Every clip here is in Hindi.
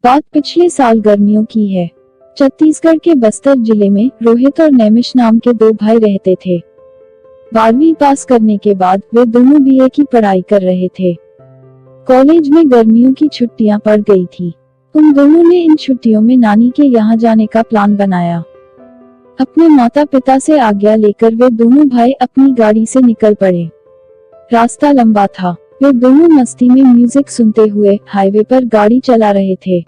बात पिछले साल गर्मियों की है। छत्तीसगढ़ के बस्तर जिले में रोहित और नैमिष नाम के दो भाई रहते थे। 12वीं पास करने के बाद वे दोनों बीए की पढ़ाई कर रहे थे। कॉलेज में गर्मियों की छुट्टियां पड़ गई थी। उन दोनों ने इन छुट्टियों में नानी के यहाँ जाने का प्लान बनाया। अपने माता पिता से आज्ञा लेकर वे दोनों भाई अपनी गाड़ी से निकल पड़े। रास्ता लंबा था। वे दोनों मस्ती में म्यूजिक सुनते हुए हाईवे पर गाड़ी चला रहे थे।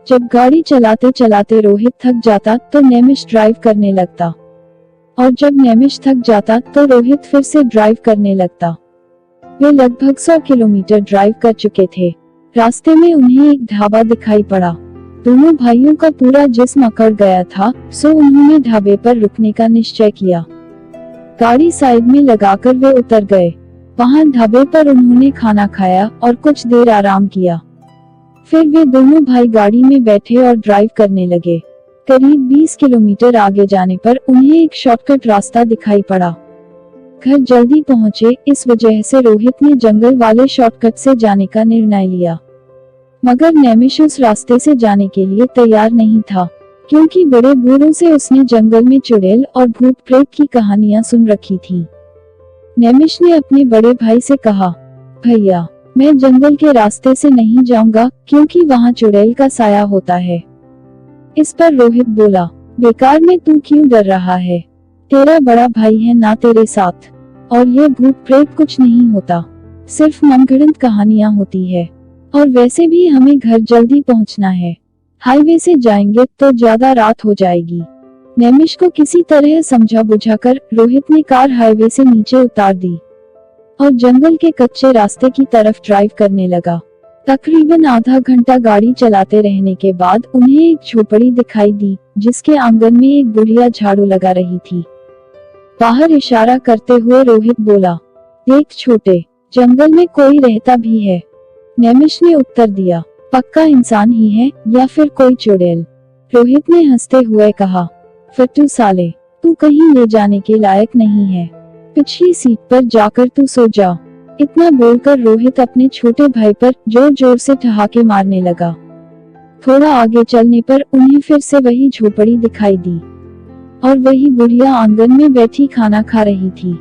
जब गाड़ी चलाते चलाते रोहित थक जाता तो नैमिष ड्राइव करने लगता, और जब नैमिष थक जाता तो रोहित फिर से ड्राइव करने लगता। वे लगभग 100 किलोमीटर ड्राइव कर चुके थे। रास्ते में उन्हें एक ढाबा दिखाई पड़ा। दोनों भाइयों का पूरा जिस्म अकड़ गया था, सो उन्होंने ढाबे पर रुकने का निश्चय किया। गाड़ी साइड में लगाकर वे उतर गए। वहां ढाबे पर उन्होंने खाना खाया और कुछ देर आराम किया। फिर वे दोनों भाई गाड़ी में बैठे और ड्राइव करने लगे। करीब 20 किलोमीटर आगे जाने पर उन्हें एक शॉर्टकट रास्ता दिखाई पड़ा। घर जल्दी पहुंचे, इस वजह से रोहित ने जंगल वाले शॉर्टकट से जाने का निर्णय लिया। मगर नैमिष उस रास्ते से जाने के लिए तैयार नहीं था, क्योंकि बड़े बूढ़ों से उसने जंगल में चुड़ैल और भूत प्रेत की कहानियां सुन रखी थी। नैमिष ने अपने बड़े भाई से कहा, भैया, मैं जंगल के रास्ते से नहीं जाऊंगा, क्योंकि वहाँ चुड़ैल का साया होता है। इस पर रोहित बोला, बेकार में तू क्यों डर रहा है? तेरा बड़ा भाई है ना तेरे साथ, और ये भूत प्रेत कुछ नहीं होता, सिर्फ मनगढ़ंत कहानियां होती है। और वैसे भी हमें घर जल्दी पहुंचना है। हाईवे से जाएंगे तो ज्यादा रात हो जाएगी। नैमिष को किसी तरह समझा बुझाकर रोहित ने कार हाईवे से नीचे उतार दी और जंगल के कच्चे रास्ते की तरफ ड्राइव करने लगा। तकरीबन आधा घंटा गाड़ी चलाते रहने के बाद उन्हें एक झोपड़ी दिखाई दी, जिसके आंगन में एक बुढ़िया झाड़ू लगा रही थी। बाहर इशारा करते हुए रोहित बोला, देख छोटे, जंगल में कोई रहता भी है। नैमिष ने उत्तर दिया, पक्का इंसान ही है या फिर कोई चुड़ैल। रोहित ने हंसते हुए कहा, फट्टू साले, तू कहीं ले जाने के लायक नहीं है। पिछली सीट पर जाकर तू सो जा। इतना बोलकर रोहित अपने छोटे भाई पर जोर जोर से ठहाके मारने लगा। थोड़ा आगे चलने पर उन्हें फिर से वही झोपड़ी दिखाई दी और वही बुढ़िया आंगन में बैठी खाना खा रही थी।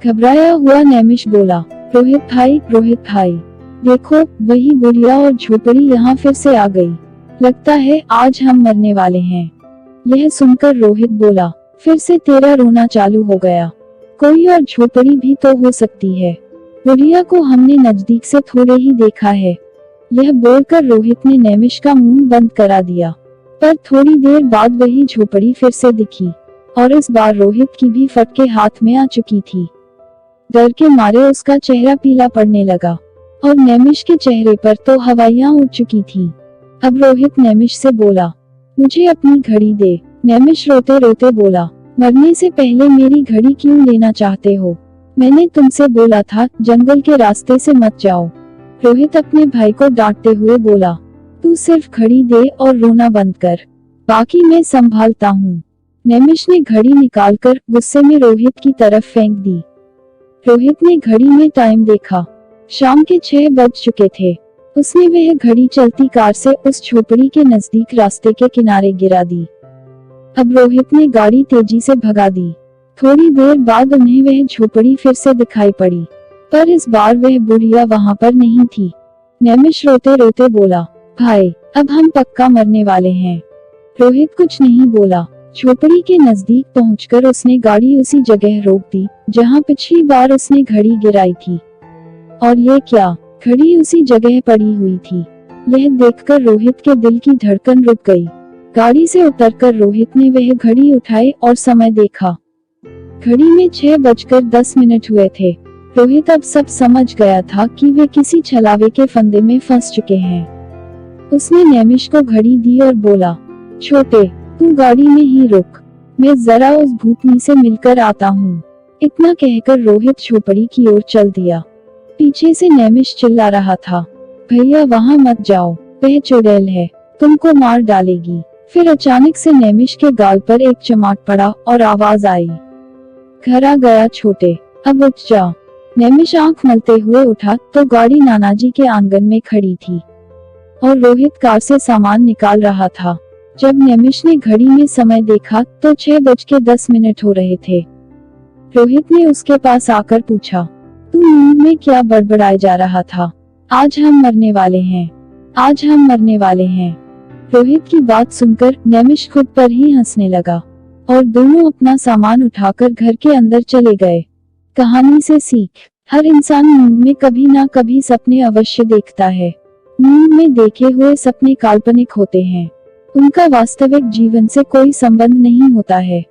घबराया हुआ नैमिष बोला, रोहित भाई, देखो वही बुढ़िया और झोपड़ी यहाँ फिर से आ गई। लगता है आज हम मरने वाले हैं। यह सुनकर रोहित बोला, फिर से तेरा रोना चालू हो गया। कोई और झोपड़ी भी तो हो सकती है। बुढ़िया को हमने नजदीक से थोड़े ही देखा है। यह बोलकर रोहित ने नैमिष का मुंह बंद करा दिया। पर थोड़ी देर बाद वही झोपड़ी फिर से दिखी और इस बार रोहित की भी फटके हाथ में आ चुकी थी। डर के मारे उसका चेहरा पीला पड़ने लगा और नैमिष के चेहरे पर तो हवाइयां उड़ चुकी थी। अब रोहित नैमिष से बोला, मुझे अपनी घड़ी दे। नैमिष रोते रोते बोला, मरने से पहले मेरी घड़ी क्यों लेना चाहते हो? मैंने तुमसे बोला था जंगल के रास्ते से मत जाओ। रोहित अपने भाई को डांटते हुए बोला, तू सिर्फ घड़ी दे और रोना बंद कर, बाकी मैं संभालता हूँ। नैमिष ने घड़ी निकालकर गुस्से में रोहित की तरफ फेंक दी। रोहित ने घड़ी में टाइम देखा। शाम के 6 बज चुके थे। उसने वह घड़ी चलती कार से उस झोपड़ी के नजदीक रास्ते के किनारे गिरा दी। अब रोहित ने गाड़ी तेजी से भगा दी। थोड़ी देर बाद उन्हें वह झोपड़ी फिर से दिखाई पड़ी, पर इस बार वह बुढ़िया वहां पर नहीं थी। नैमिष रोते रोते बोला, भाई, अब हम पक्का मरने वाले हैं। रोहित कुछ नहीं बोला। झोपड़ी के नजदीक पहुंचकर उसने गाड़ी उसी जगह रोक दी जहां पिछली बार उसने घड़ी गिराई थी। और ये क्या, घड़ी उसी जगह पड़ी हुई थी। यह देखकर रोहित के दिल की धड़कन रुक गई। गाड़ी से उतरकर रोहित ने वह घड़ी उठाई और समय देखा। घड़ी में 6:10 हुए थे। रोहित अब सब समझ गया था कि वे किसी छलावे के फंदे में फंस चुके हैं। उसने नैमिष को घड़ी दी और बोला, छोटे, तू गाड़ी में ही रुक, मैं जरा उस भूतनी से मिलकर आता हूँ। इतना कहकर रोहित झोपड़ी की ओर चल दिया। पीछे से नैमिष चिल्ला रहा था, भैया वहाँ मत जाओ, वह चुड़ैल है, तुमको मार डालेगी। फिर अचानक से नैमिष के गाल पर एक चमाट पड़ा और आवाज आई, घर आ गया छोटे, अब उठ जा। नैमिष आंख मलते हुए उठा तो गाड़ी नानाजी के आंगन में खड़ी थी और रोहित कार से सामान निकाल रहा था। जब नेमिश ने घड़ी में समय देखा तो 6:10 हो रहे थे। रोहित ने उसके पास आकर पूछा, तू नींद में क्या बड़बड़ाए जा रहा था? आज हम मरने वाले हैं, आज हम मरने वाले हैं। रोहित की बात सुनकर नेमिश खुद पर ही हंसने लगा और दोनों अपना सामान उठाकर घर के अंदर चले गए। कहानी से सीख, हर इंसान नींद में कभी ना कभी सपने अवश्य देखता है। नींद में देखे हुए सपने काल्पनिक होते हैं, उनका वास्तविक जीवन से कोई संबंध नहीं होता है।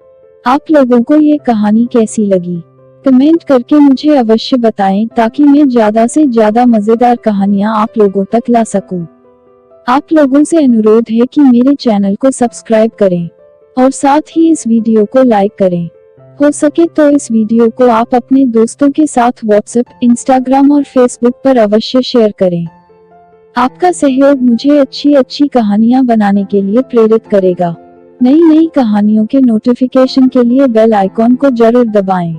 आप लोगों को ये कहानी कैसी लगी? कमेंट करके मुझे अवश्य बताएं ताकि मैं ज्यादा से ज्यादा मजेदार कहानियां आप लोगों तक ला सकूं। आप लोगों से अनुरोध है कि मेरे चैनल को सब्सक्राइब करें और साथ ही इस वीडियो को लाइक करें। हो सके तो इस वीडियो को आप अपने दोस्तों के साथ व्हाट्सएप, इंस्टाग्राम और फेसबुक पर अवश्य शेयर करें। आपका सहयोग मुझे अच्छी कहानियां बनाने के लिए प्रेरित करेगा। नई कहानियों के नोटिफिकेशन के लिए बेल आइकॉन को जरूर दबाएं।